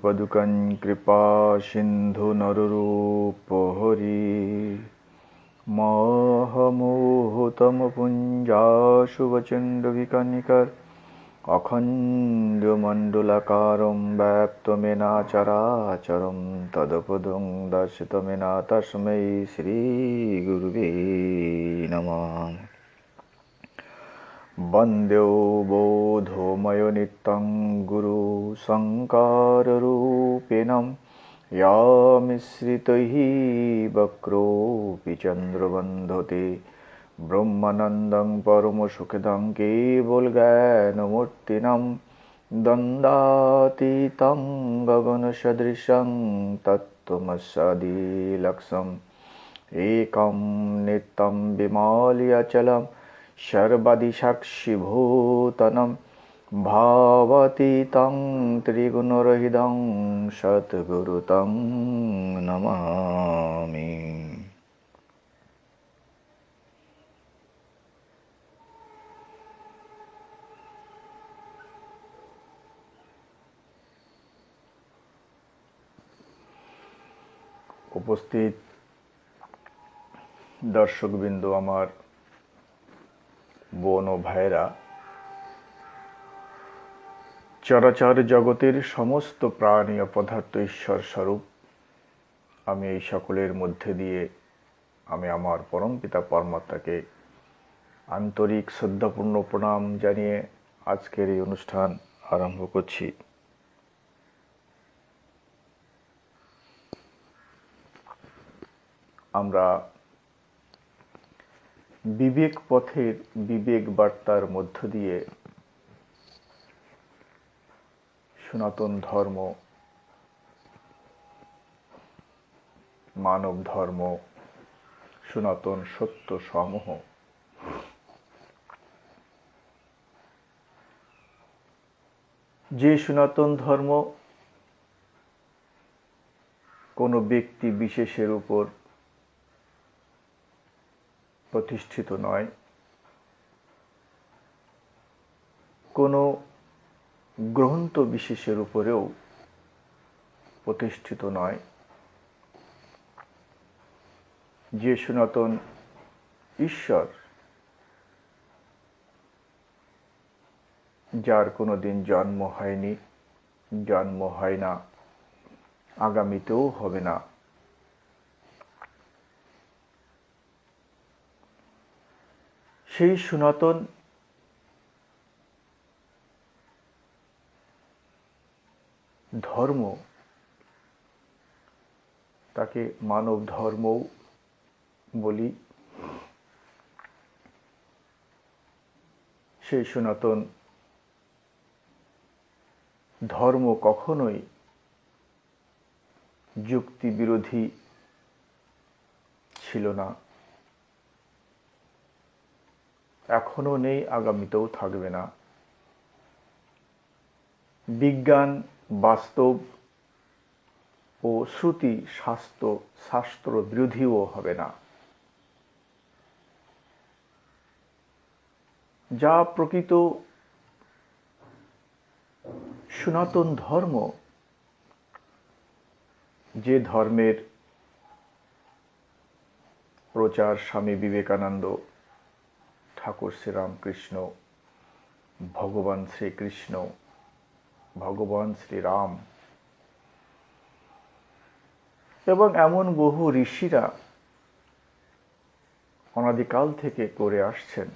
पदुकं कृपा सिंधु नररूपहरि मोहमोहतमपुञ्जाशुभचण्डविकनिकर अखण्डमण्डलाकारं व्याप्तमेनाचराचरं तदपदं दर्शितमेना तस्मै श्रीगुरुवे नमः। वन्द्यो बोधोमयो नित्यं गुरु शङ्कररूपिणं यामिश्रितैः वक्रोऽपि चन्द्रबन्धते ब्रह्मानन्दं परमसुखदं केवलज्ञानमूर्तिनं दन्दातीतं गगनसदृशं तत्त्वमस्यादिलक्ष्यम् एकं नित्यं विमलयचलं सर्वदिशाक्षिभूतनं भावातीतं त्रिगुणरहितं सद्गुरुतं नमामि। উপস্থিত দর্শকবৃন্দ, আমার বোন ও ভাইরা, চরাচর জগতের সমস্ত প্রাণী ও পদার্থ ঈশ্বর স্বরূপ। আমি এই সকলের মধ্যে দিয়ে আমি আমার পরমপিতা পরমাত্মাকে আন্তরিক শ্রদ্ধাপূর্ণ প্রণাম জানিয়ে আজকের এই অনুষ্ঠান আরম্ভ করছি। আমরা বিবেক পথের বিবেক বার্তার মধ্য দিয়ে সনাতন ধর্ম, মানব ধর্ম, সনাতন সত্য সমূহ যে সনাতন ধর্ম কোনো ব্যক্তি বিশেষের উপর প্রতিষ্ঠিত নয়, কোনো গ্রন্থ বিশেষের উপরেও প্রতিষ্ঠিত নয়, যে সনাতন ঈশ্বর, যার কোনো দিন জন্ম হয়নি, জন্ম হয় না, আগামীতেও হবে না, সেই সনাতন ধর্ম, তাকে মানব ধর্মও বলি। সেই সনাতন ধর্ম কখনোই যুক্তি বিরোধী ছিল না, এখনো নেই, আগামীতেও থাকবে না। বিজ্ঞান, বাস্তব ও শ্রুতি শাস্ত্র বিরোধীও হবে না। যা প্রকৃত সনাতন ধর্ম, যে ধর্মের প্রচার স্বামী বিবেকানন্দ, ঠাকুর শ্রীরামকৃষ্ণ, ভগবান শ্রীকৃষ্ণ, ভগবান শ্রীরাম এবং এমন বহু ঋষিরা অনাদিকাল থেকে করে আসছেন,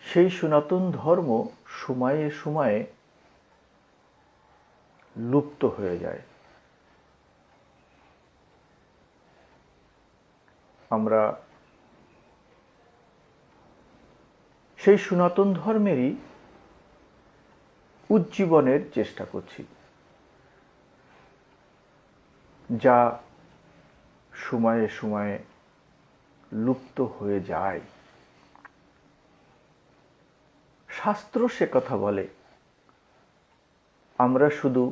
সেই সনাতন ধর্ম সময়ে সময়ে লুপ্ত হয়ে যায়। আমরা সেই সনাতন ধর্মেরই উজ্জীবনের চেষ্টা করছি, যা সময়ে সময়ে লুপ্ত হয়ে যায়। শাস্ত্র সে কথা বলে, আমরা শুধু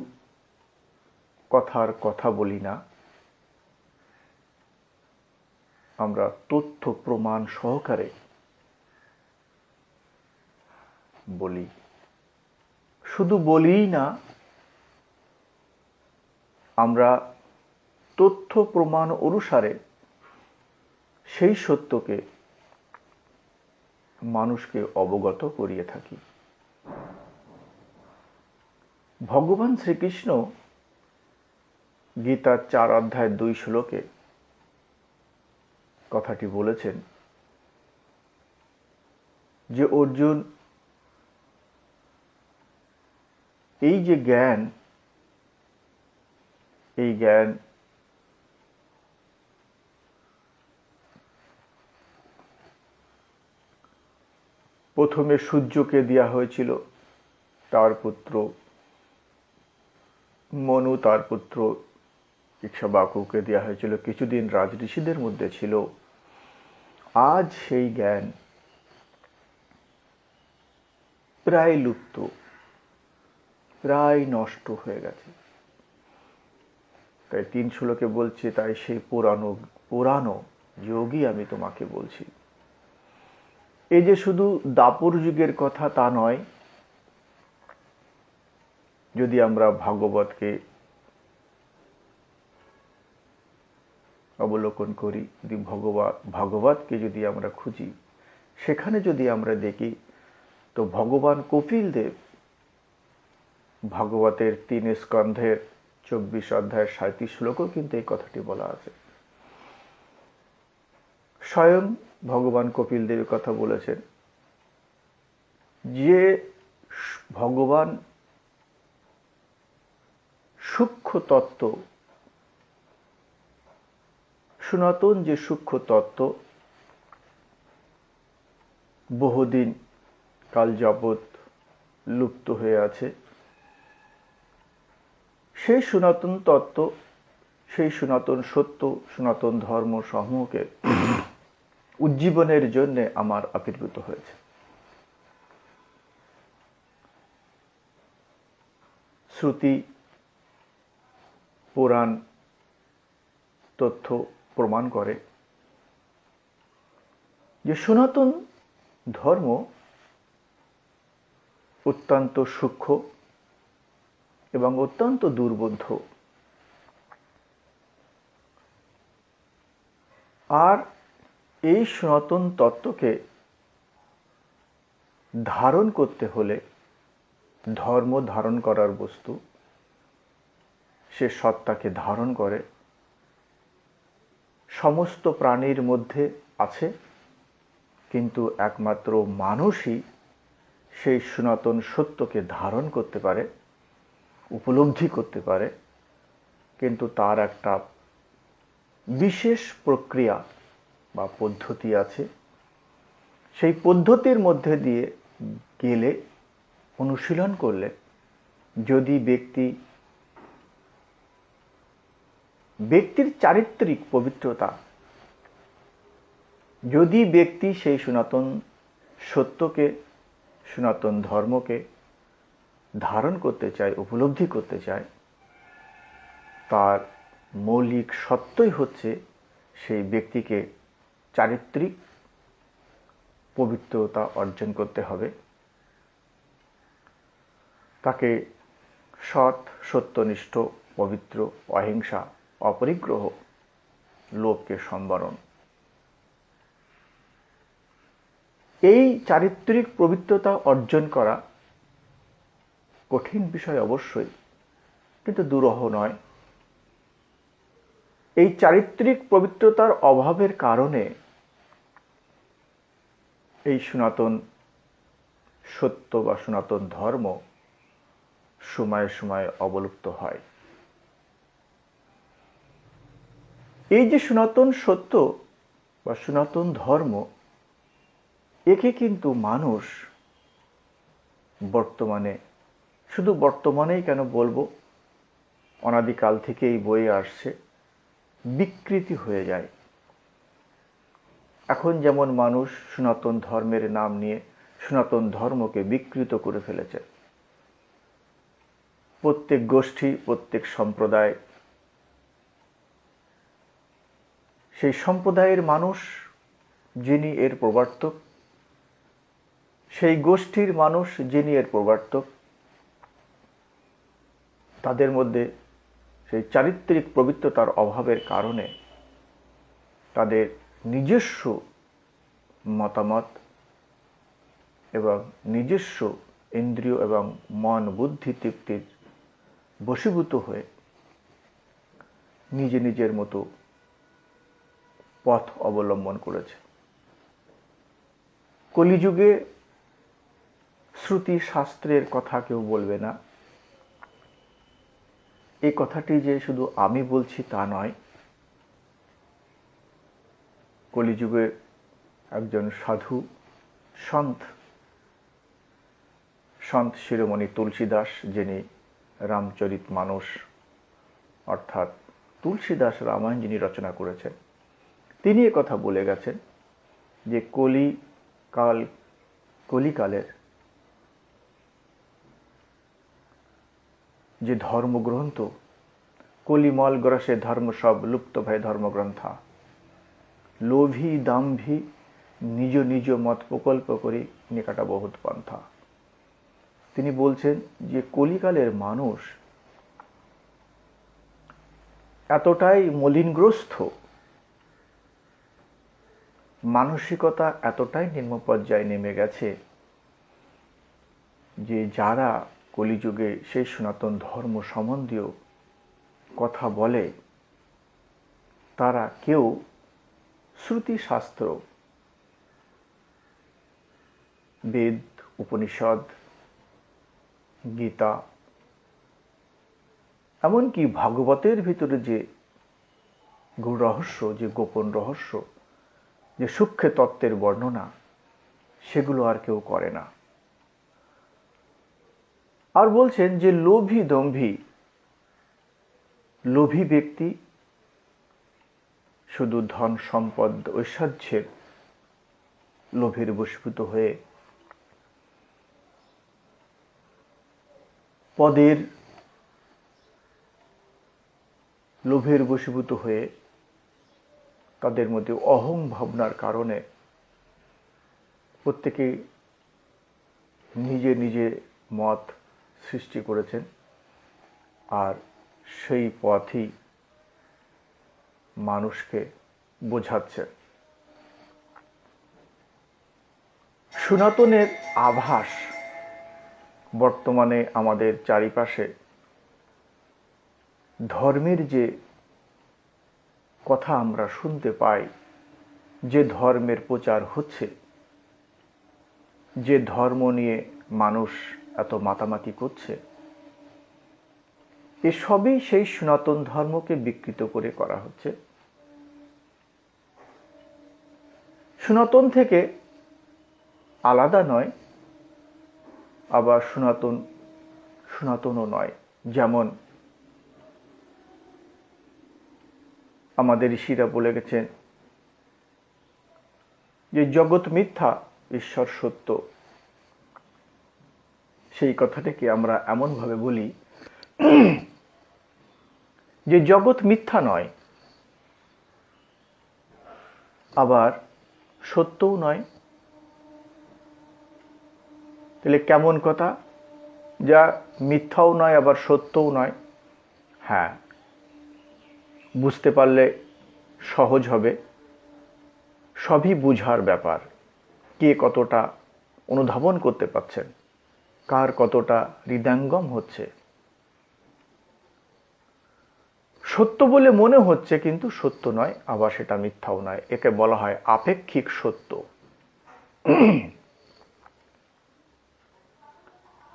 কথার কথা বলি না, আমরা তথ্য প্রমাণ সহকারে বলি, শুধু বলিই না, আমরা তথ্য প্রমাণ অনুসারে সেই সত্যকে মানুষকে অবগত করিয়ে থাকি। ভগবান শ্রীকৃষ্ণ গীতার 4 অধ্যায় 2 শ্লোকে কথাটি বলেছেন যে অর্জুন, এই যে জ্ঞান, এই জ্ঞান প্রথমে সূর্যকে দেওয়া হয়েছিল, তার পুত্র মনু, তার পুত্র ইক্ষ্বাবাকুকে দেওয়া হয়েছিল, কিছুদিন রাজঋষিদের মধ্যে ছিল। আজ সেই জ্ঞান প্রায় লুপ্ত, প্রায় নষ্ট হয়ে গেছে। তাই 3 শ্লোকে বলছে, তাই সেই পুরানো যোগী আমি তোমাকে বলছি। এই যে শুধু দাপর যুগের কথা তা নয়, যদি আমরা ভাগবতকে অবলোকন করি, যদি ভাগবতকে যদি আমরা খুঁজি, সেখানে যদি আমরা দেখি তো ভগবান কপিল দেব ভাগবতের 3 স্কন্ধের 24 অধ্যায়ের 37 শ্লোকেও কিন্তু এই কথাটি বলা আছে। স্বয়ং ভগবান কপিল দেব কথা বলেছেন যে ভগবান সূক্ষ্ম তত্ত্ব, সনাতন যে সূক্ষ্ম তত্ত্ব বহুদিন কাল যাবৎ লুপ্ত হয়ে আছে, সেই সনাতন তত্ত্ব, সেই সনাতন সত্য, সনাতন ধর্ম সমূহকে উজ্জীবনের জন্য আমার আবির্ভূত হয়েছে। শ্রুতি পুরাণ তথ্য প্রমাণ করে যে সনাতন ধর্ম অত্যন্ত সূক্ষ্ম এবং অত্যন্ত দুর্বোধ্য। আর এই সনাতন তত্ত্বকে ধারণ করতে হলে, ধর্ম ধারণ করার বস্তু, সে সত্তাকে ধারণ করে, সমস্ত প্রাণীর মধ্যে আছে, কিন্তু একমাত্র মানুষই সেই সনাতন সত্যকে ধারণ করতে পারে, উপলব্ধি করতে পারে। কিন্তু তার একটা বিশেষ প্রক্রিয়া বা পদ্ধতি আছে। সেই পদ্ধতির মধ্যে দিয়ে গেলে, অনুশীলন করলে, যদি ব্যক্তির চারিত্রিক পবিত্রতা, যদি ব্যক্তি সেই সনাতন সত্যকে, সনাতন ধর্মকে ধারণ করতে চায়, উপলব্ধি করতে চায়, তার মৌলিক সত্যই হচ্ছে সেই ব্যক্তিকে চারিত্রিক পবিত্রতা অর্জন করতে হবে। তাকে সৎ, সত্যনিষ্ঠ, পবিত্র, অহিংসা, অপরিগ্রহ, লোভকে সম্বরণ, এই চারিত্রিক পবিত্রতা অর্জন করা কঠিন বিষয় অবশ্যই, কিন্তু দুরূহ নয়। এই চারিত্রিক পবিত্রতার অভাবের কারণে এই সনাতন সত্য বা সনাতন ধর্ম সময়ে সময়ে অবলুপ্ত হয়। এই যে সনাতন সত্য বা সনাতন ধর্ম, একে কিন্তু মানুষ বর্তমানে, শুধু বর্তমানেই কেন বলবো, অনাদিকাল থেকেই বয়ে আসছে, বিকৃতি হয়ে যায়। এখন যেমন মানুষ সনাতন ধর্মের নাম নিয়ে সনাতন ধর্মকে বিকৃত করে ফেলেছে। প্রত্যেক গোষ্ঠী, প্রত্যেক সম্প্রদায়, সেই সম্প্রদায়ের মানুষ যিনি এর প্রবর্তক, সেই গোষ্ঠীর মানুষ যিনি এর প্রবর্তক, তাদের মধ্যে সেই চারিত্রিক পবিত্রতার অভাবের কারণে তাদের নিজস্ব মতামত এবং নিজস্ব ইন্দ্রিয় এবং মন বুদ্ধি তৃপ্তির বশীভূত হয়ে নিজের মতো পথ অবলম্বন করেছে। কলিযুগে শ্রুতি শাস্ত্রের কথা কেউ বলবে না। এই কথাটি যে শুধু আমি বলছি তা নয়, কলিযুগে একজন সাধু সন্ত শিরোমণি তুলসীদাস, যিনি রামচরিতমানস অর্থাৎ তুলসীদাস রামায়ণ যিনি রচনা করেছেন, তিনি কথা বলে গেছেন যে কলিকালের যে ধর্মগ্রন্থ, কলিমল গ্রসে ধর্ম সব লুপ্ত ভয় ধর্মগ্রন্থা, লোভী দাম্ভী নিজ নিজ মত প্রকল্প করি নিকাটা বহুত পন্থা। তিনি বলছেন যে কলিকালের মানুষ এতটাই মলিনগ্রস্ত, মানসিকতা এতটাই নিম্ন পর্যায়ে নেমে গেছে যে যারা কলিযুগে সেই সনাতন ধর্ম সম্বন্ধীয় কথা বলে, তারা কেউ শ্রুতিশাস্ত্র, বেদ, উপনিষদ, গীতা, এমনকি ভাগবতের ভিতরে যে গূঢ় রহস্য, যে গোপন রহস্য, যে সূক্ষ্ম তত্ত্বের বর্ণনা, সেগুলো আর কেউ করে না। আর বলছেন যে লোভী ব্যক্তি শুধু ধন সম্পদ ঐশ্বর্যের লোভের বশীভূত হয়ে, পদের লোভের বশীভূত হয়ে তাদের মধ্যে অহং ভাবনার কারণে প্রত্যেকে নিজে মত সৃষ্টি করেছেন, আর সেই পথই মানুষকে বোঝাচ্ছে। সনাতনের আভাস বর্তমানে আমাদের চারিপাশে ধর্মের যে কথা আমরা শুনতে পাই, যে ধর্মের প্রচার হচ্ছে, যে ধর্ম নিয়ে মানুষ এত মাতামাতি করছে, এসবই সেই সনাতন ধর্মকে বিকৃত করে করা হচ্ছে। সনাতন থেকে আলাদা নয়, আবার সনাতনও নয়। যেমন আমাদের ঋষিরা বলে গেছেন যে জগৎ মিথ্যা, ঈশ্বর সত্য। সেই কথাটাকে আমরা এমনভাবে বলি যে জগৎ মিথ্যা নয়, আবার সত্যও নয়। তাহলে কেমন কথা? যা মিথ্যাও নয় আবার সত্যও নয়। হ্যাঁ, বুঝতে পারলে সহজ হবে। সবই বুঝার ব্যাপার। কে কতটা অনুধাবন করতে পারছেন, কার কতটা হৃদয়ঙ্গম হচ্ছে। সত্য বলে মনে হচ্ছে কিন্তু সত্য নয়, আবার সেটা মিথ্যাও নয়। একে বলা হয় আপেক্ষিক সত্য।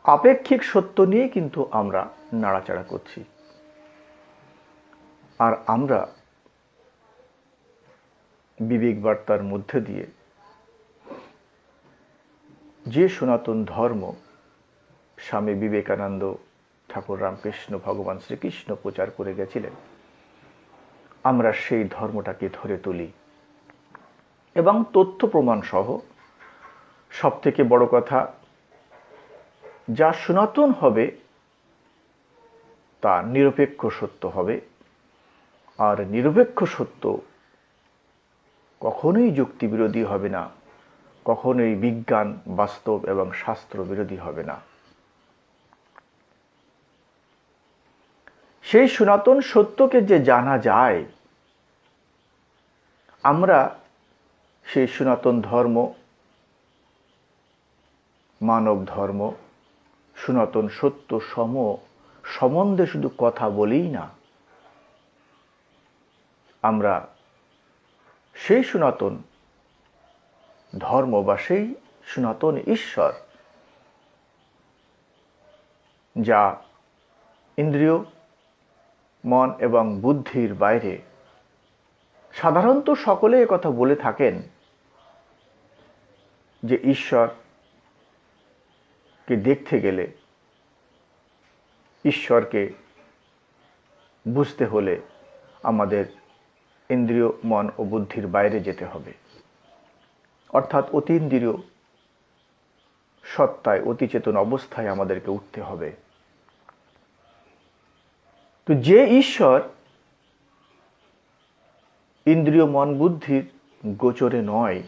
আপেক্ষিক সত্য নিয়ে কিন্তু আমরা নাড়াচাড়া করছি। আর আমরা বিবেক বার্তার মধ্যে দিয়ে যে সনাতন ধর্ম স্বামী বিবেকানন্দ, ঠাকুর রামকৃষ্ণ, ভগবান শ্রীকৃষ্ণ প্রচার করে গেছিলেন, আমরা সেই ধর্মটাকে ধরে তুলি এবং তথ্য প্রমাণ সহ। সব থেকে বড় কথা, যা সনাতন হবে তা নিরপেক্ষ সত্য হবে। আর নিরপেক্ষ সত্য কখনোই যুক্তিবিরোধী হবে না, কখনোই বিজ্ঞান, বাস্তব এবং শাস্ত্র বিরোধী হবে না। সেই সনাতন সত্যকে যে জানা যায়, আমরা সেই সনাতন ধর্ম, মানব ধর্ম, সনাতন সত্য সম্বন্ধে শুধু কথা বলেই না, আমরা সেই সনাতন ধর্ম বা সেই সনাতন ঈশ্বর যা ইন্দ্রিয়, মন এবং বুদ্ধির বাইরে, সাধারণত সকলে কথা বলে থাকেন যে ঈশ্বরকে দেখতে গেলে, ঈশ্বরকে বুঝতে হলে আমাদের ইন্দ্রিয়, মন ও বুদ্ধির বাইরে যেতে হবে, অর্থাৎ অতীন্দ্রিয় সত্তায়, অতিচেতন অবস্থায় আমাদেরকে উঠতে হবে। তো যে ঈশ্বর ইন্দ্রিয়, মন, বুদ্ধির গোচরে নয়,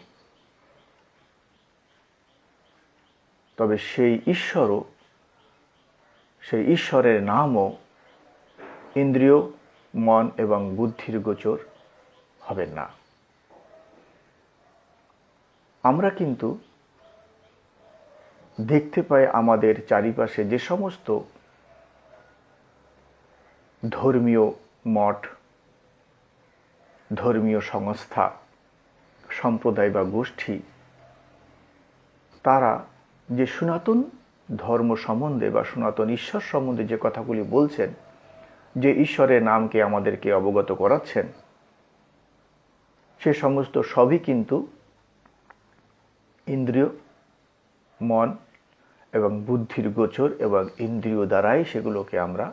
তবে সেই ঈশ্বরের নামও ইন্দ্রিয়, মন এবং বুদ্ধির গোচর হবে না। আমরা কিন্তু দেখতে পাই আমাদের চারিপাশে যে সমস্ত ধর্মীয় মঠ, ধর্মীয় সংস্থা, সম্প্রদায় বা গোষ্ঠী, তারা যে সনাতন ধর্ম সম্বন্ধে বা সনাতন ঈশ্বর সম্বন্ধে যে কথাগুলি বলছেন, যে ঈশ্বরের নামকে আমাদেরকে অবগত করাচ্ছেন, সে সমস্ত সবই কিন্তু ইন্দ্রিয়, মন এবং বুদ্ধির গোচর এবং ইন্দ্রিয় দ্বারাই সেগুলোকে আমরা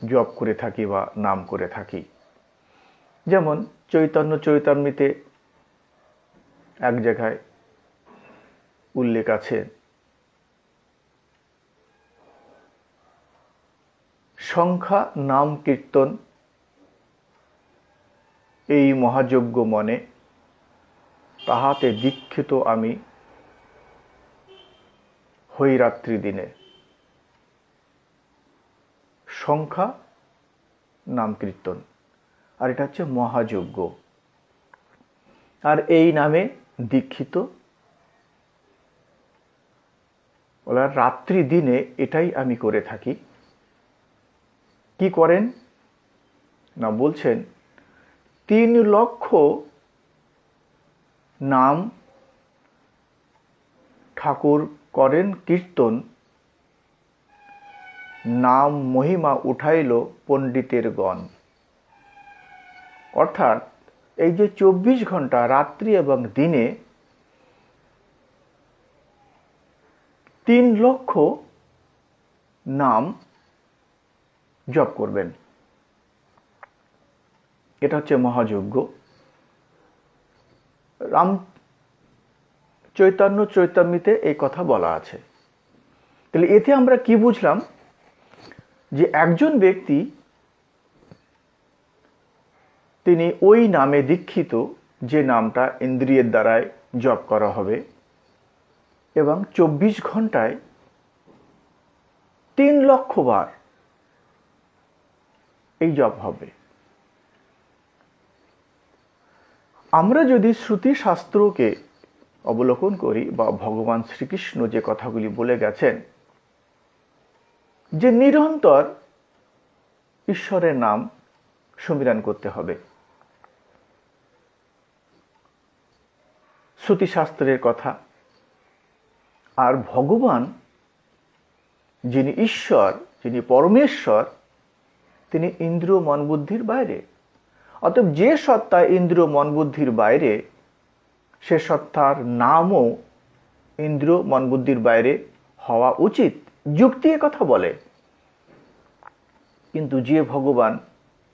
জপ করে থাকি বা নাম করে থাকি। যেমন চৈতন্য চরিতামৃতে এক জায়গায় উল্লেখ আছে, সংখ্যা নাম কীর্তন এই মহাযজ্ঞ মনে, তাহাতে দীক্ষিত আমি হই রাত্রি দিনে। সংখ্যা নাম কীর্তন, আর এটা হচ্ছে মহাযজ্ঞ, আর এই নামে দীক্ষিত বলে রাত্রি দিনে এটাই আমি করে থাকি। কি করেন না, বলছেন 3 লক্ষ নাম ঠাকুর করেন কীর্তন, নাম মহিমা উঠাইল পণ্ডিতের গণ। অর্থাৎ এই যে 24 ঘন্টা রাত্রি এবং দিনে 3 লক্ষ নাম জপ করবেন, এটা হচ্ছে মহাযজ্ঞ। রাম চৈতন্য চৈতামৃতে এই কথা বলা আছে। তাহলে এতে আমরা কি বুঝলাম, যে একজন ব্যক্তি তিনি ওই নামে দীক্ষিত, যে নামটা ইন্দ্রিয়ের দ্বারায় জপ করা হবে, এবং 24 ঘন্টায় 3 লক্ষ বার এই জপ হবে। আমরা যদি শ্রুতি শাস্ত্রকে অবলোকন করি বা ভগবান শ্রীকৃষ্ণ যে কথাগুলি বলে গেছেন, যে নিরন্তর ঈশ্বরের নাম সুমিরন করতে হবে, শ্রুতিশাস্ত্রের কথা। আর ভগবান যিনি ঈশ্বর, যিনি পরমেশ্বর, তিনি ইন্দ্রিয় মন বুদ্ধির বাইরে। অতএব যে সত্তা ইন্দ্রিয় মন বুদ্ধির বাইরে, সে সত্তার নামও ইন্দ্রিয় মন বুদ্ধির বাইরে হওয়া উচিত। যুক্তি কথা বলে। কিন্তু যে ভগবান,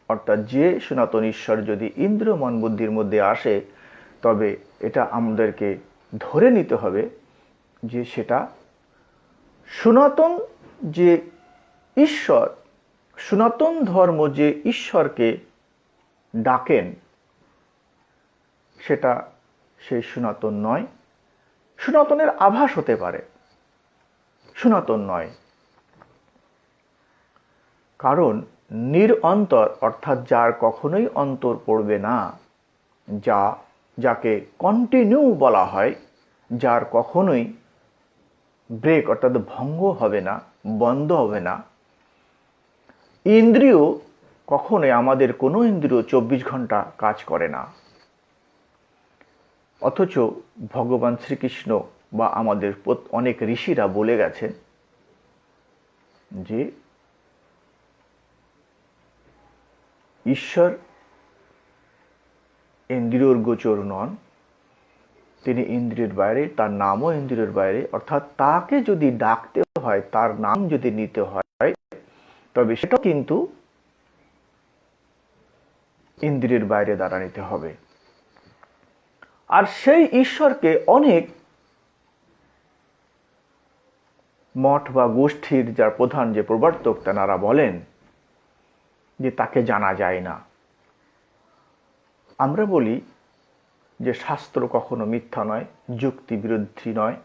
অর্থাৎ যে সনাতন ঈশ্বর যদি ইন্দ্রিয় মন বুদ্ধির মধ্যে আসে, তবে এটা আমাদেরকে ধরে নিতে হবে যে সেটা সনাতন যে ঈশ্বর, সনাতন ধর্ম যে ঈশ্বরকে ডাকেন, সেটা সেই সনাতন নয়, সনাতনের আভাস হতে পারে, সনাতন নয়। কারণ নিরন্তর অর্থাৎ যার কখনোই অন্তর পড়বে না, যাকে কন্টিনিউ বলা হয়, যার কখনোই ব্রেক অর্থাৎ ভঙ্গ হবে না, বন্ধ হবে না। ইন্দ্রিয় কখনোই, আমাদের কোনো ইন্দ্রিয় 24 ঘন্টা কাজ করে না। অথচ ভগবান শ্রীকৃষ্ণ বা আমাদের অনেক ঋষিরা বলে গেছেন যে ঈশ্বর ইন্দ্রিয়র গোচর নন, তিনি ইন্দ্রিয়ের বাইরে, তার নামও ইন্দ্রিয়ের বাইরে। অর্থাৎ তাকে যদি ডাকতে হয়, তার নাম যদি নিতে হয়, তবে সেটা কিন্তু ইন্দ্রিয়ের বাইরে দ্বারা নিতে হবে। আর সেই ঈশ্বরকে অনেক মঠ বা গোষ্ঠীর যার প্রধান যে প্রবর্তক তেনারা বলেন যে তাকে জানা যায় না। আমরা বলি যে শাস্ত্র কখনো মিথ্যা নয়, যুক্তি বিরোধী নয়।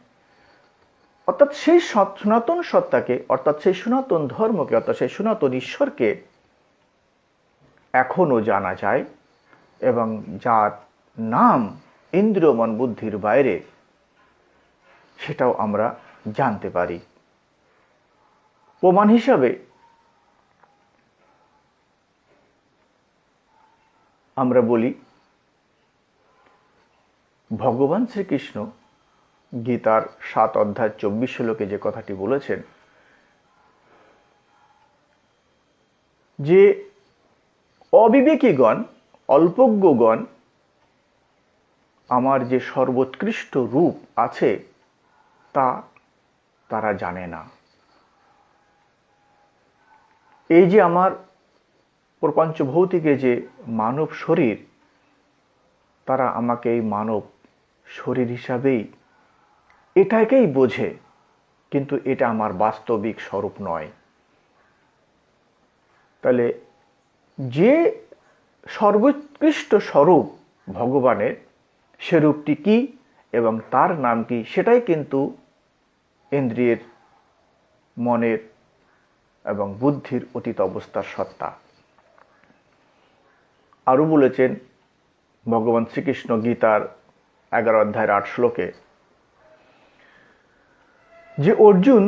অর্থাৎ সেই সনাতন সত্তাকে, অর্থাৎ সেই সনাতন ধর্মকে, অর্থাৎ সেই সনাতন ঈশ্বরকে এখনো জানা যায়, এবং যার নাম ইন্দ্রিয় মন বুদ্ধির বাইরে, সেটাও আমরা জানতে পারি। প্রমাণ হিসাবে আমরা বলি ভগবান শ্রীকৃষ্ণ গীতার 7 অধ্যায় 24 শ্লোকে যে কথাটি বলেছেন যে অবিবেকীগণ, অল্পজ্ঞগণ আমার যে সর্বোৎকৃষ্ট রূপ আছে তা তারা জানে না। এই যে আমার প্রপঞ্চ ভৌতিকে যে মানব শরীর, তারা আমাকে এই মানব শরীর হিসাবেই এটাকেই বোঝে, কিন্তু এটা আমার বাস্তবিক স্বরূপ নয়। তাহলে যে সর্বোৎকৃষ্ট স্বরূপ ভগবানের, সে রূপটি কি এবং তার নাম কি, সেটাই কিন্তু ইন্দ্রিয়ের, মনের এবং বুদ্ধির অতীত অবস্থার সত্তা। আরও বলেছেন ভগবান শ্রীকৃষ্ণ গীতার 11 অধ্যায়ের 8 শ্লোকে যে অর্জুন,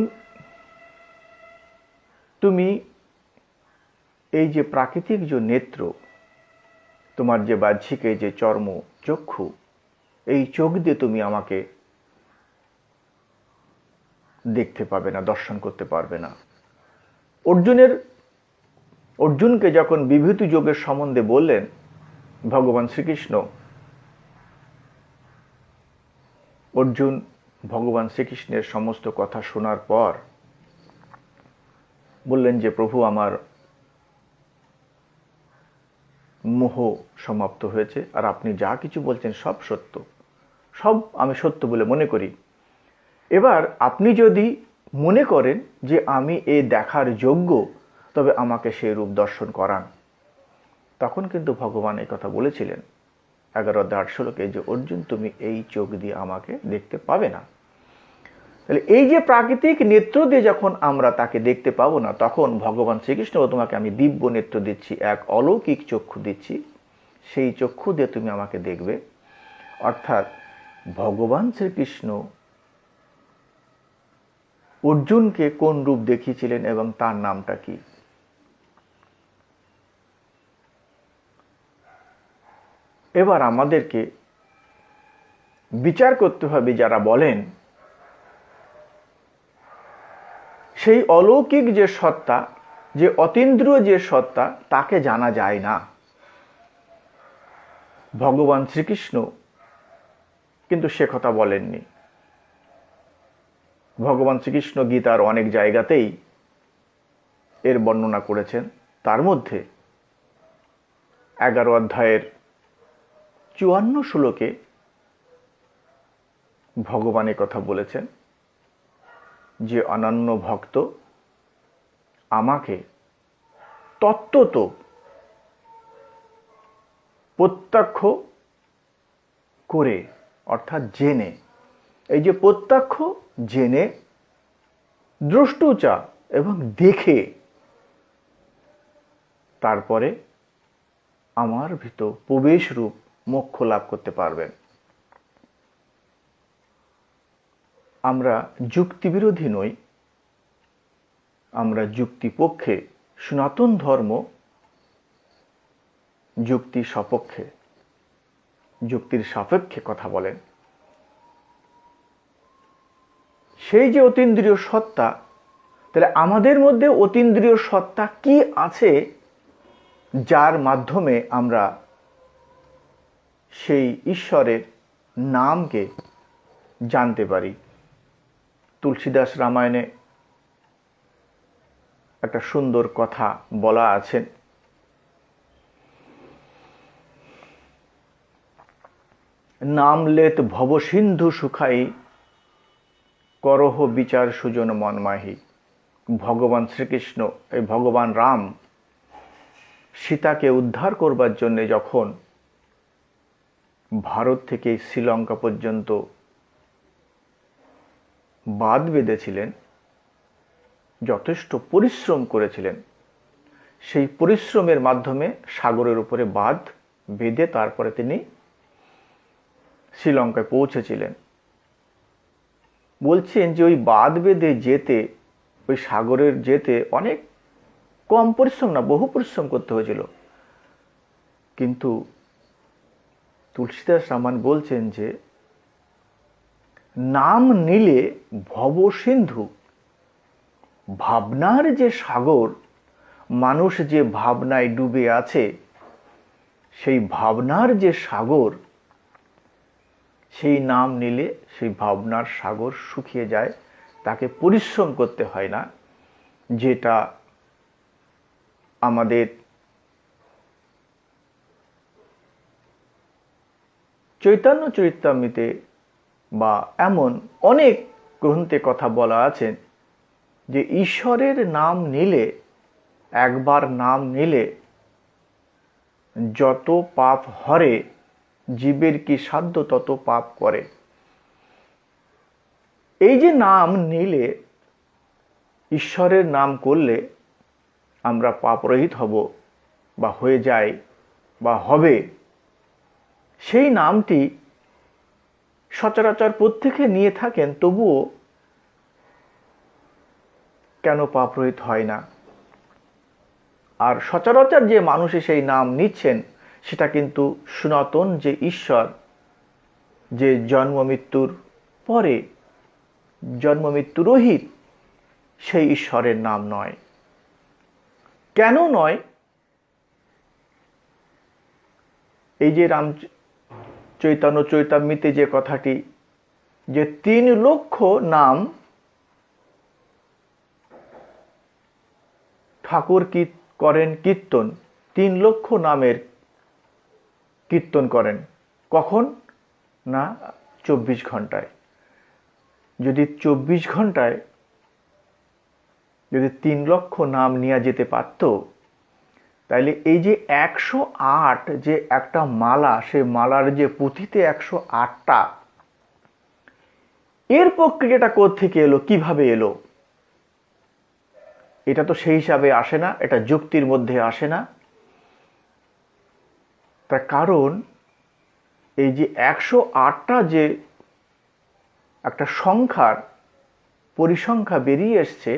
তুমি এই যে প্রাকৃতিক যে নেত্র, তোমার যে বাহ্যিক এই যে চর্ম চক্ষু, এই চোখ দিয়ে তুমি আমাকে দেখতে পাবে না, দর্শন করতে পারবে না। অর্জুনকে যখন বিভূতি যোগের সম্বন্ধে বললেন ভগবান শ্রীকৃষ্ণ, অর্জুন ভগবান শ্রীকৃষ্ণের সমস্ত কথা শোনার পর বললেন যে প্রভু, আমার মোহ সমাপ্ত হয়েছে, আর আপনি যা কিছু বলছেন সব সত্য, সব আমি সত্য বলে মনে করি। এবার আপনি যদি মনে করেন যে আমি এই দেখার যোগ্য, তবে আমাকে সেই রূপ দর্শন করান। তখন কিন্তু ভগবান এই কথা বলেছিলেন 11 অধ্যায় 8 শ্লোকে যে অর্জুন, তুমি এই চোখ দিয়ে আমাকে দেখতে পাবে না। তাহলে এই যে প্রাকৃতিক নেত্র দিয়ে যখন আমরা তাকে দেখতে পাবো না, তখন ভগবান শ্রীকৃষ্ণ, তোমাকে আমি দিব্য নেত্র দিচ্ছি, এক অলৌকিক চক্ষু দিচ্ছি, সেই চক্ষু দিয়ে তুমি আমাকে দেখবে। অর্থাৎ ভগবান শ্রীকৃষ্ণ অর্জুনকে কোন রূপ দেখিয়েছিলেন এবং তার নামটা কি। এবার আমাদেরকে বিচার করতে হবে, যারা বলেন সেই অলৌকিক যে সত্তা, যে অতীন্দ্রিয় যে সত্তা, তাকে জানা যায় না। ভগবান শ্রীকৃষ্ণ কিন্তু সে কথা বলেননি। ভগবান শ্রীকৃষ্ণ গীতার অনেক জায়গাতেই এর বর্ণনা করেছেন। তার মধ্যে 11 অধ্যায়ের 54 শ্লোকে ভগবান এ কথা বলেছেন যে অনন্য ভক্ত আমাকে তত্ত্বত প্রত্যক্ষ করে, অর্থাৎ জেনে, এই যে প্রত্যক্ষ, জেনে, দ্রষ্টুচা এবং দেখে তারপরে আমার ভিতর প্রবেশ রূপ মোক্ষ লাভ করতে পারবেন। আমরা যুক্তিবিরোধী নই, আমরা যুক্তিপক্ষে। সনাতন ধর্ম যুক্তি সপক্ষে, যুক্তির সাপেক্ষে কথা বলেন। সেই যে অতীন্দ্রিয় সত্তা, তাহলে আমাদের মধ্যে অতীন্দ্রিয় সত্তা কি আছে যার মাধ্যমে আমরা সেই ঈশ্বরের নামকে জানতে পারি। তুলসীদাস রামায়ণে একটা সুন্দর কথা বলা আছে, নাম লেত ভবসিন্ধু সুখাই করহ বিচার সুজন মনমাহি। ভগবান শ্রীকৃষ্ণ, এই ভগবান রাম সীতাকে উদ্ধার করবার জন্যে যখন ভারত থেকে শ্রীলঙ্কা পর্যন্ত বাঁধ বেঁধেছিলেন, যথেষ্ট পরিশ্রম করেছিলেন। সেই পরিশ্রমের মাধ্যমে সাগরের উপরে বাঁধ বেঁধে তারপরে তিনি শ্রীলঙ্কায় পৌঁছেছিলেন। বলছেন যে ওই বাঁধ বেঁধে যেতে, ওই সাগরের যেতে অনেক কম পরিশ্রম না, বহু পরিশ্রম করতে হয়েছিল। কিন্তু তুলসীদাস রামায়ণ বলছেন যে নাম নিলে ভবসিন্ধু, ভাবনার যে সাগর, মানুষ যে ভাবনায় ডুবে আছে, সেই ভাবনার যে সাগর, সেই নাম নিলে সেই ভাবনার সাগর শুকিয়ে যায়। তাকে পরিশ্রম করতে হয় না, যেটা আমাদের চৈতন্য চরিতামৃতে বা এমন অনেক গ্রন্থে কথা বলা আছে যে ঈশ্বরের নাম নিলে, একবার নাম নিলে যত পাপ হরে, জীবের কি সাধ্য তত পাপ করে। এই যে নাম নিলে, ঈশ্বরের নাম করলে আমরা পাপরহিত হব বা হয়ে যাই বা হবে, সেই নামটি সচরাচর প্রত্যেকে নিয়ে থাকেন, তবুও কেন পাপরহিত হয় না? আর সচরাচর যে মানুষে সেই নাম নিচ্ছেন, সেটা কিন্তু সনাতন যে ঈশ্বর, যে জন্ম মৃত্যুর পরে, জন্ম মৃত্যু রহিত, সেই ঈশ্বরের নাম নয়। কেন নয়? এই যে চৈতন্য চরিতামৃতে যে কথাটি, যে 3 লক্ষ নাম ঠাকুর কি করেন কীর্তন, 3 লক্ষ নামের কীর্তন করেন। কখন? না 24 ঘন্টায়। যদি 24 ঘন্টায় যদি 3 লক্ষ নাম নেওয়া যেতে পারত, তাইলে এই যে 108 যে একটা মালা, সে মালার যে পুঁথিতে 108টা, এর প্রক্রিয়াটা কোত্থেকে এলো, কিভাবে এলো? এটা তো সেই হিসাবে আসে না, এটা যুক্তির মধ্যে আসে না। তার কারণ এই যে 108টা যে একটা সংখ্যার পরিসংখ্যা বেরিয়ে এসছে,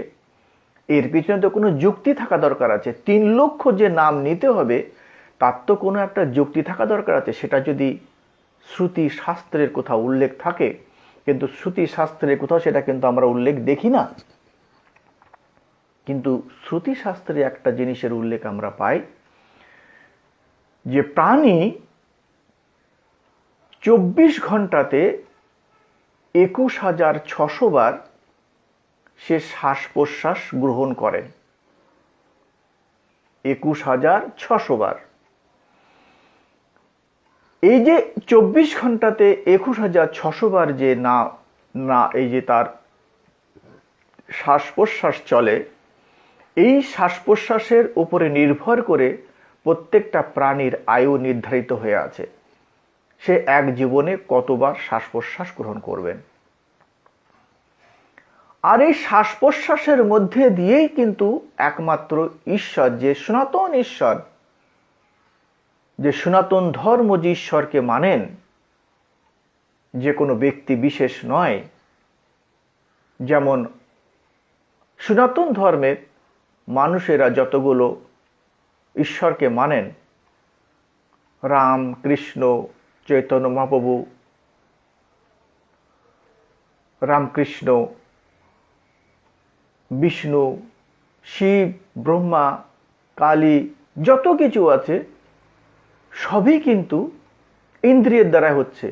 এর পিছনে তো কোনো যুক্তি থাকা দরকার আছে। 3 লক্ষ যে নাম নিতে হবে, তার তো কোনো একটা যুক্তি থাকা দরকার আছে। সেটা যদি শ্রুতি শাস্ত্রের কোথাও উল্লেখ থাকে, কিন্তু শ্রুতি শাস্ত্রের কোথাও সেটা কিন্তু আমরা উল্লেখ দেখি না। কিন্তু শ্রুতি শাস্ত্রে একটা জিনিসের উল্লেখ আমরা পাই, যে প্রাণী 24 ঘন্টাতে 21,600 বার সে শ্বাস প্রশ্বাস গ্রহণ করেন। 21,600 বার। এই যে 24 ঘন্টাতে 21,600 বার যে না এই যে তার শ্বাস প্রশ্বাস চলে, এই শ্বাস প্রশ্বাসের উপরে নির্ভর করে প্রত্যেকটা প্রাণীর আয়ু নির্ধারিত হয়ে আছে। সে এক জীবনে কতবার শ্বাস প্রশ্বাস গ্রহণ করবেন। আর এই শ্বাস প্রশ্বাসের মধ্যে দিয়েই কিন্তু একমাত্র ঈশ্বর, যে সনাতন ঈশ্বর, যে সনাতন ধর্ম যে ঈশ্বরকে মানেন, যে কোনো ব্যক্তি বিশেষ নয়। যেমন সনাতন ধর্মের মানুষেরা যতগুলো ঈশ্বরকে মানেন, রাম, কৃষ্ণ, চৈতন্য মহাপ্রভু, রামকৃষ্ণ, বিষ্ণু, শিব, ব্রহ্মা, কালী, যত কিছু আছে সবই কিন্তু ইন্দ্রিয়ের দ্বারা হচ্ছে।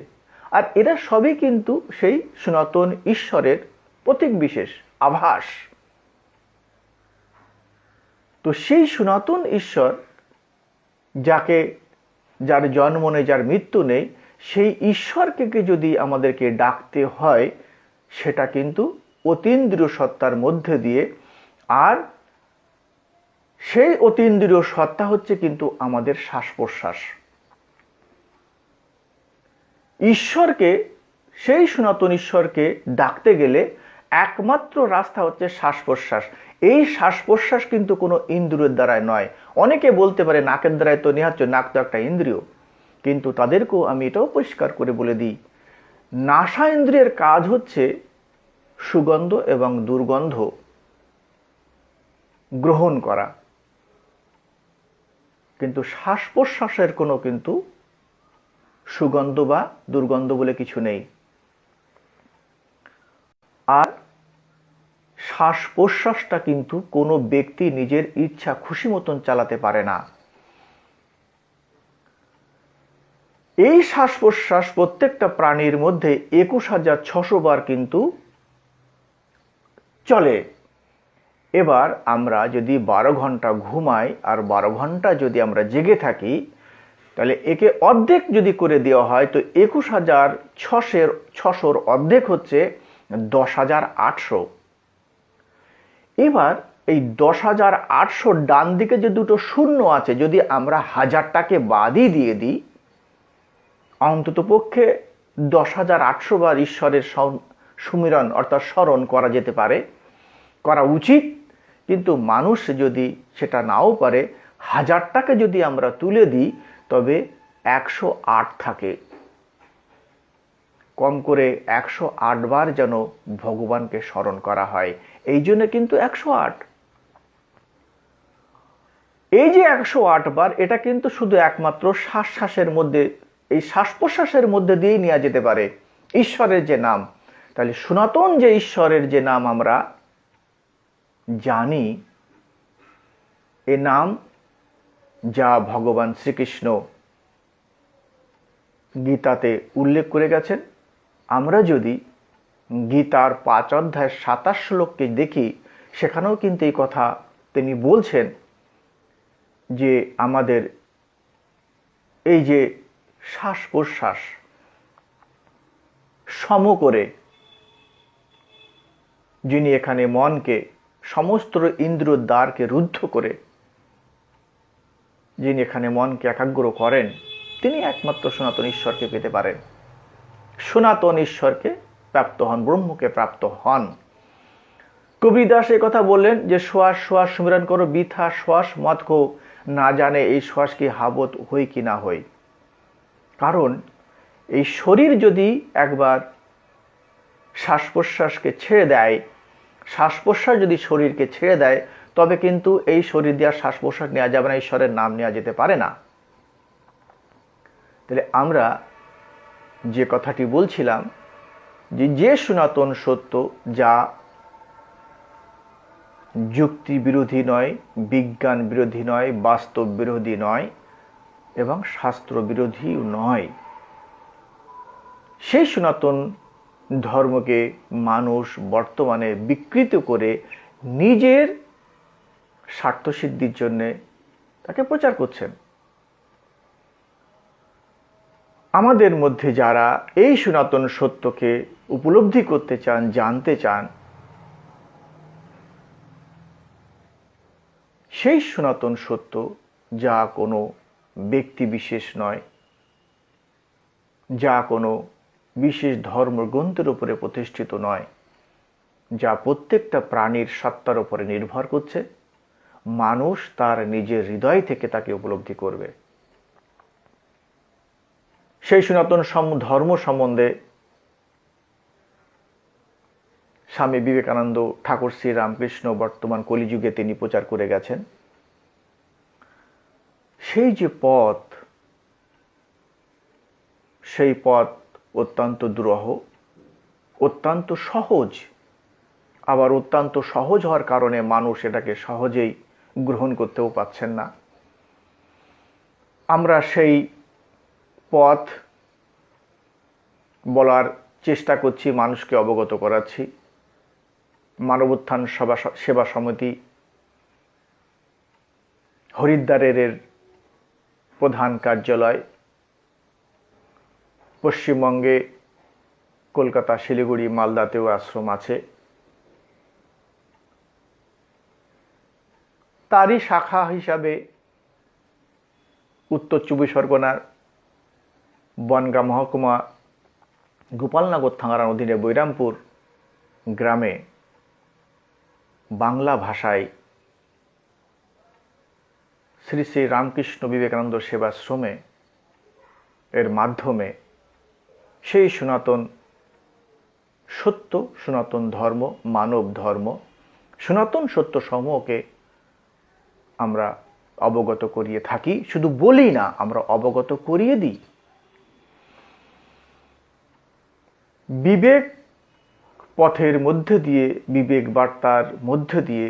আর এরা সবই কিন্তু সেই সনাতন ঈশ্বরের প্রতীক বিশেষ, আভাস। তো সেই সনাতন ঈশ্বর, যার জন্ম নেই, যার মৃত্যু নেই, সেই ঈশ্বরকে যদি আমাদেরকে ডাকতে হয়, সেটা কিন্তু অতীন্দ্রিয় সত্তার মধ্যে দিয়ে। আর সেই অতীন্দ্রিয় সত্তা হচ্ছে কিন্তু আমাদের শ্বাস প্রশ্বাস। ঈশ্বরকে, সেই সনাতন ঈশ্বরকে ডাকতে গেলে একমাত্র রাস্তা হচ্ছে শ্বাস প্রশ্বাস। এই শ্বাস প্রশ্বাস কিন্তু কোনো ইন্দ্রিয়ের দ্বারায় নয়। অনেকে বলতে পারে নাকের দ্বারাই তো নেওয়া হচ্ছে, নাক তো একটা ইন্দ্রিয়। কিন্তু তাদেরকেও আমি এটাও পরিষ্কার করে বলে দিই, নাসা ইন্দ্রিয়ের কাজ হচ্ছে সুগন্ধ এবং দুর্গন্ধ গ্রহণ করা, কিন্তু শ্বাস প্রশ্বাসের কোনো কিন্তু সুগন্ধ বা দুর্গন্ধ বলে কিছু নেই। আর শ্বাস প্রশ্বাসটা কিন্তু কোনো ব্যক্তি নিজের ইচ্ছা খুশি মতন চালাতে পারে না। এই শ্বাস প্রশ্বাস প্রত্যেকটা প্রাণীর মধ্যে 21,600 বার কিন্তু চলে। এবার আমরা যদি 12 ঘন্টা ঘুমাই আর 12 ঘন্টা যদি আমরা জেগে থাকি, তাহলে একে অর্ধেক যদি করে দেওয়া হয়, তো 21,600 অর্ধেক হচ্ছে 10,800। এবার এই 10,800 ডান দিকে যে দুটো শূন্য আছে, যদি আমরা হাজারটাকে বাদই দিয়ে দিই, অন্তত পক্ষে 10,800 বার ঈশ্বরের সুমিরন অর্থাৎ স্মরণ করা যেতে পারে, করা উচিত। কিন্তু মানুষ যদি সেটা নাও পারে, হাজারটাকে যদি আমরা তুলে দিই, তবে 108 থাকে। কম করে 108 বার যেন ভগবানকে স্মরণ করা হয়। এই জন্য কিন্তু 108। এই যে 108 বার, এটা কিন্তু শুধু একমাত্র শ্বাসের মধ্যে, এই শ্বাস প্রশ্বাসের মধ্যে দিয়েই নেওয়া যেতে পারে ঈশ্বরের যে নাম। তাহলে সনাতন যে ঈশ্বরের যে নাম আমরা জানি, এ নাম যা ভগবান শ্রীকৃষ্ণ গীতাতে উল্লেখ করে গেছেন, আমরা যদি গীতার 5 অধ্যায় 27 শ্লোককে দেখি, সেখানেও কিন্তু এই কথা তিনি বলছেন যে আমাদের এই যে শ্বাস প্রশ্বাস সম করে, যিনি এখানে মনকে, সমস্ত ইন্দ্রিয় দ্বারকে রুদ্ধ করে যিনি এখানে মনকে একাগ্র করেন, তিনি একমাত্র সনাতন ঈশ্বরকে পেতে পারেন, সনাতন ঈশ্বরকে প্রাপ্ত হন, ব্রহ্মকে প্রাপ্ত হন। কবিদাস এই কথা বললেন যে শ্বাস শ্বাস সুমিরন করো, বৃথা শ্বাস মত কো, না জানে এই শ্বাস কি হাবত হই কি না হই। কারণ এই শরীর যদি একবার শ্বাস প্রশ্বাসকে ছেড়ে দেয়, শ্বাস প্রশ্বাস যদি শরীরকে ছেড়ে দেয়, তবে কিন্তু এই শরীর দিয়ে শ্বাস প্রশ্বাস নেওয়া যাবে না, ঈশ্বরের নাম নেওয়া যেতে পারে না। তাহলে আমরা যে কথাটি বলছিলাম, যে সনাতন সত্য, যা যুক্তি বিরোধী নয়, বিজ্ঞান বিরোধী নয়, বাস্তব বিরোধী নয় এবং শাস্ত্র বিরোধীও নয়, সেই সনাতন ধর্মকে মানুষ বর্তমানে বিকৃত করে নিজের স্বার্থসিদ্ধির জন্য তাকে প্রচার করছেন। আমাদের মধ্যে যারা এই সনাতন সত্যকে উপলব্ধি করতে চান, জানতে চান, সেই সনাতন সত্য যা কোনো ব্যক্তি বিশেষ নয়, যা কোনো বিশেষ ধর্মগ্রন্থের উপরে প্রতিষ্ঠিত নয়, যা প্রত্যেকটা প্রাণীর সত্তার উপরে নির্ভর করছে, মানুষ তার নিজের হৃদয় থেকে তাকে উপলব্ধি করবে। সেই সনাতন ধর্ম সম্বন্ধে স্বামী বিবেকানন্দ ঠাকুর শ্রী রামকৃষ্ণ বর্তমান কলিযুগে তিনি প্রচার করে গেছেন। সেই যে পথ, সেই পথ অত্যন্ত দুরূহ, অত্যন্ত সহজ, আবার অত্যন্ত সহজ হওয়ার কারণে মানুষ এটাকে সহজেই গ্রহণ করতেও পাচ্ছেন না। আমরা সেই পথ বলার চেষ্টা করছি, মানুষকে অবগত করাচ্ছি। মানবোত্থান সেবা সমিতি হরিদ্বারের প্রধান কার্যালয় পশ্চিমবঙ্গে কলকাতা, শিলিগুড়ি, মালদাতেও আশ্রম আছে। তারই শাখা হিসাবে উত্তর চব্বিশ পরগনার বনগাঁ মহকুমা গোপালনগর থানার অধীনে বৈরামপুর গ্রামে বাংলা ভাষায় শ্রী শ্রী রামকৃষ্ণ বিবেকানন্দ সেবাশ্রমে এর মাধ্যমে সেই সনাতন সত্য, সনাতন ধর্ম, মানব ধর্ম, সনাতন সত্য সমূহকে আমরা অবগত করিয়ে থাকি। শুধু বলি না, আমরা অবগত করিয়ে দিই। বিবেক পথের মধ্যে দিয়ে, বিবেক বার্তার মধ্যে দিয়ে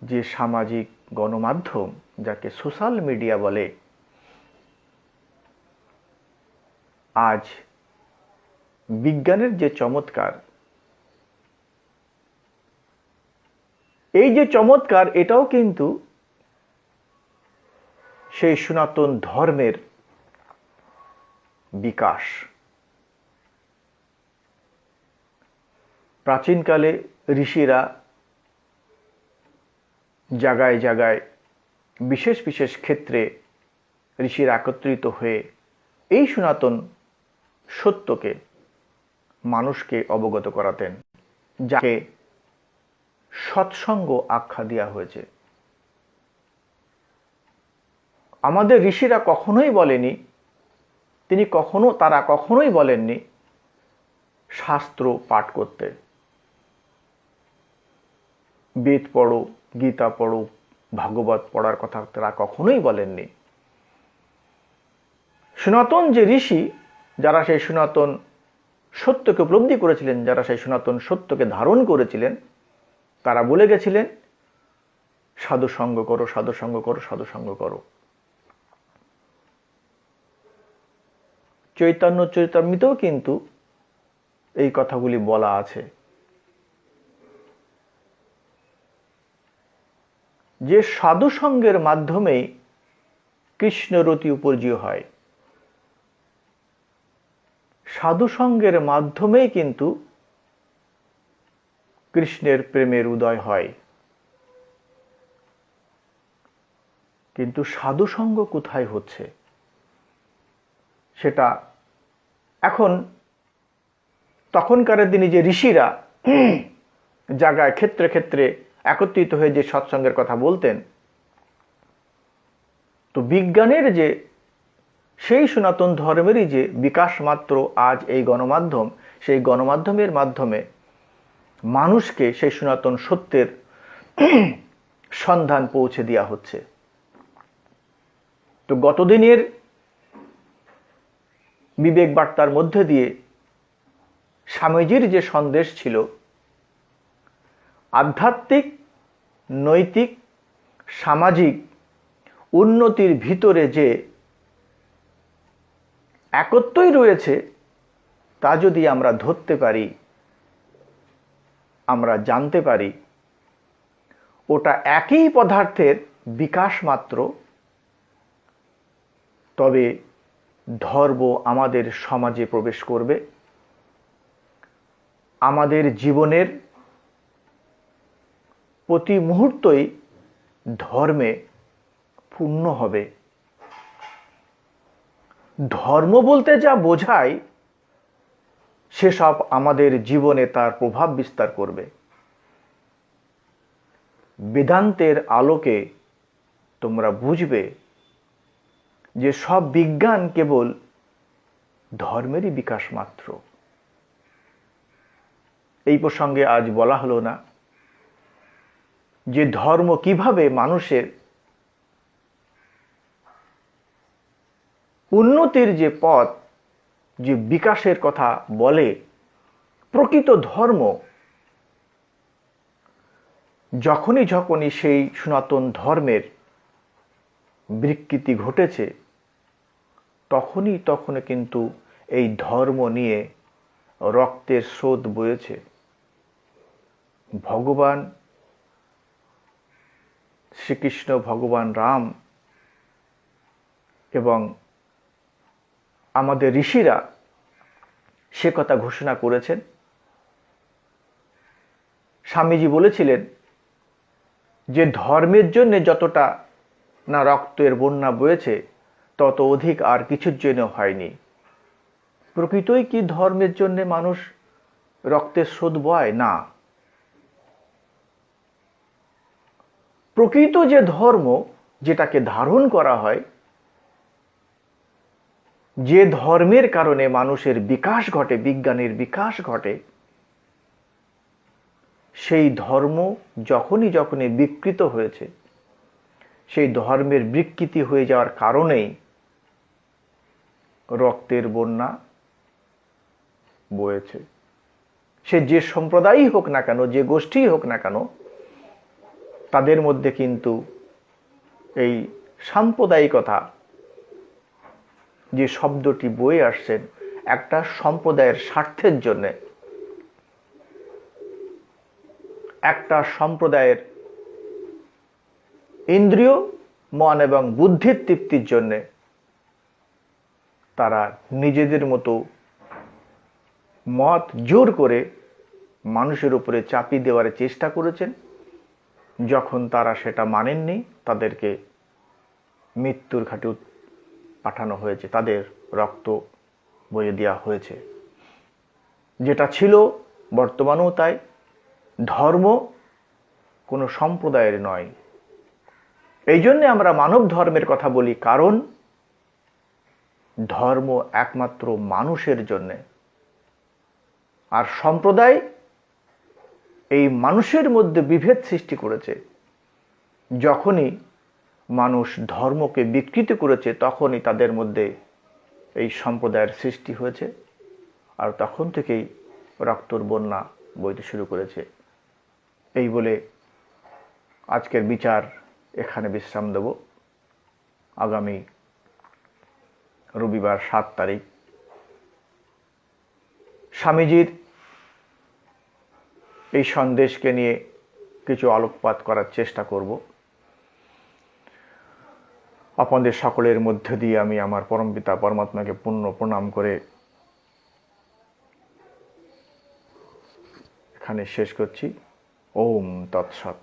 যে সামাজিক গণমাধ্যম, যাকে সোশ্যাল মিডিয়া বলে, আজ বিজ্ঞানের যে চমৎকার, এই যে চমৎকার, এটাও কিন্তু সেই সনাতন ধর্মের বিকাশ। প্রাচীনকালে ঋষিরা জায়গায় জায়গায় বিশেষ বিশেষ ক্ষেত্রে ঋষিরা একত্রিত হয়ে এই সনাতন সত্যকে মানুষকে অবগত করাতেন, যাকে সৎসঙ্গ আখ্যা দেওয়া হয়েছে। আমাদের ঋষিরা কখনোই বলেনি, তারা কখনোই বলেননি শাস্ত্র পাঠ করতে, বেদ পড়ো, গীতা পড়ো, ভাগবত পড়ার কথা তারা কখনোই বলেননি। সনাতন যে ঋষি, যারা সেই সনাতন সত্যকে উপলব্ধি করেছিলেন, যারা সেই সনাতন সত্যকে ধারণ করেছিলেন, তারা বলে গেছিলেন সাধু সঙ্গ করো, সাধু সঙ্গ করো, সাধু সঙ্গ করো। চৈতন্য চরিতামৃতেও কিন্তু এই কথাগুলি বলা আছে যে সাধু সঙ্গের মাধ্যমেই কৃষ্ণরতি উপর্যয় হয়। সাধু সঙ্গের মাধ্যমেই কিন্তু কৃষ্ণের প্রেমের উদয় হয়। কিন্তু সাধু সঙ্গ কোথায় হচ্ছে সেটা এখন, তখনকার দিনে যে ঋষিরা জায়গায় ক্ষেত্রে ক্ষেত্রে একত্রিত হয়ে যে সৎসঙ্গের কথা বলতেন, তো বিজ্ঞানের যে সেই সনাতন ধর্মেরই যে বিকাশ মাত্র আজ এই গণমাধ্যম, সেই গণমাধ্যমের মাধ্যমে মানুষকে সেই সনাতন সত্যের সন্ধান পৌঁছে দেওয়া হচ্ছে। তো গতদিনের বিবেক বার্তার মধ্যে দিয়ে স্বামীজির যে সন্দেশ ছিল, আধ্যাত্মিক, নৈতিক, সামাজিক উন্নতির ভিতরে যে একত্বই রয়েছে, তা যদি আমরা ধরতে পারি, আমরা জানতে পারি, ওটা একই পদার্থের বিকাশ মাত্র, তবে ধর্ম আমাদের সমাজে প্রবেশ করবে, আমাদের জীবনের প্রতি মুহূর্তই ধর্মে পূর্ণ হবে। ধর্ম বলতে যা বোঝায় সেসব আমাদের জীবনে তার প্রভাব বিস্তার করবে। বেদান্তের আলোকে তোমরা বুঝবে যে সব বিজ্ঞান কেবল ধর্মেরই বিকাশ মাত্র। এই প্রসঙ্গে আজ বলা হলো না যে ধর্ম কিভাবে মানুষের উন্নতির যে পথ, যে বিকাশের কথা বলে। প্রকৃত ধর্ম যখনই সেই সনাতন ধর্মের বিকৃতি ঘটেছে তখনই কিন্তু এই ধর্ম নিয়ে রক্তের স্রোত বয়েছে। ভগবান শ্রীকৃষ্ণ, ভগবান রাম এবং আমাদের ঋষিরা সে কথা ঘোষণা করেছেন। স্বামীজি বলেছিলেন যে ধর্মের জন্য যতটা না রক্তের বন্যা বয়েছে তত অধিক আর কিছুর জন্য হয়নি। প্রকৃতই কি ধর্মের জন্য মানুষ রক্তের স্রোত বয়? না। প্রকৃত যে ধর্ম, যেটাকে ধারণ করা হয়, যে ধর্মের কারণে মানুষের বিকাশ ঘটে, বিজ্ঞানের বিকাশ ঘটে, সেই ধর্ম যখনই বিকৃত হয়েছে, সেই ধর্মের বিকৃতি হয়ে যাওয়ার কারণেই রক্তের বন্যা বয়েছে। সে যে সম্প্রদায়ই হোক না কেন, যে গোষ্ঠীই হোক না কেন, তাদের মধ্যে কিন্তু এই সাম্প্রদায়িকতা যে শব্দটি বয়ে আসছেন একটা সম্প্রদায়ের স্বার্থের জন্যে, একটা সম্প্রদায়ের ইন্দ্রিয়, মন এবং বুদ্ধির তৃপ্তির জন্যে তারা নিজেদের মতো মত জোর করে মানুষের উপরে চাপিয়ে দেওয়ার চেষ্টা করেছেন। যখন তারা সেটা মানেননি, তাদেরকে মৃত্যুর ঘাটে পাঠানো হয়েছে, তাদের রক্ত বয়ে দেওয়া হয়েছে। যেটা ছিল বর্তমানেও তাই। ধর্ম কোনো সম্প্রদায়ের নয়। এই জন্যে আমরা মানব ধর্মের কথা বলি, কারণ ধর্ম একমাত্র মানুষের জন্যে, আর সম্প্রদায় এই মানুষের মধ্যে বিভেদ সৃষ্টি করেছে। যখনই মানুষ ধর্মকে বিকৃত করেছে তখনই তাদের মধ্যে এই সম্প্রদায়ের সৃষ্টি হয়েছে, আর তখন থেকেই রক্তর বন্যা বইতে শুরু করেছে। এই বলে আজকের বিচার এখানে বিশ্রাম দেব। আগামী রবিবার 7 তারিখ স্বামীজির এই সন্দেশকে নিয়ে কিছু আলোকপাত করার চেষ্টা করব। আপনাদের সকলের মধ্যে দিয়ে আমি আমার পরমপিতা পরমাত্মাকে পূর্ণ প্রণাম করে এখানে শেষ করছি। ওম তৎসৎ।